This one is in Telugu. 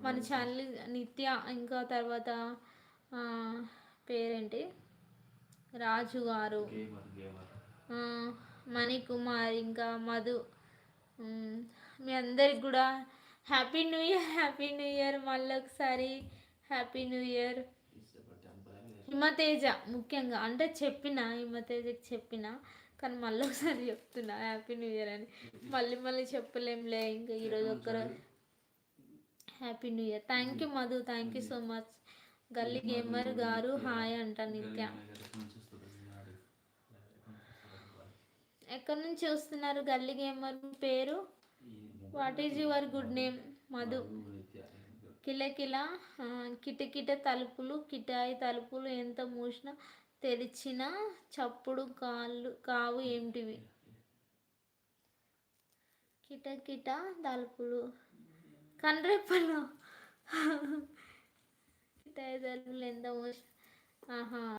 మన ఛానల్ నిత్య, ఇంకా తర్వాత పేరేంటి, రాజు గారు, మణికుమార్, ఇంకా మధు, మీ అందరికి కూడా happy new year, happy new year, మళ్ళీ ఒకసారి హ్యాపీ న్యూ ఇయర్. హిమతేజ ముఖ్యంగా అంటే హిమతేజకి చెప్పిన, కానీ మళ్ళీ ఒకసారి చెప్తున్నా హ్యాపీ న్యూ ఇయర్ అని. మళ్ళీ చెప్పలేంలే, ఇంకా ఈరోజు ఒక్కరోజు happy new year. Thank you Madhu, thank you so much. గల్లీ గేమర్ గారు హాయ్ అంట నిత్య. ఎక్కడి నుంచి వస్తున్నారు గల్లీ గేమర్ పేరు? What is your good name? Madhu. కిలకిల కిటకిట తలుపులు, కిటాయి తలుపులు ఎంత మూసినా తెరిచిన చప్పుడు కావు ఏమిటివి? కిటకిట తలుపులు కండ్రెప్పలు కిటాయి తలుపులు ఎంత మూసిన. ఆహా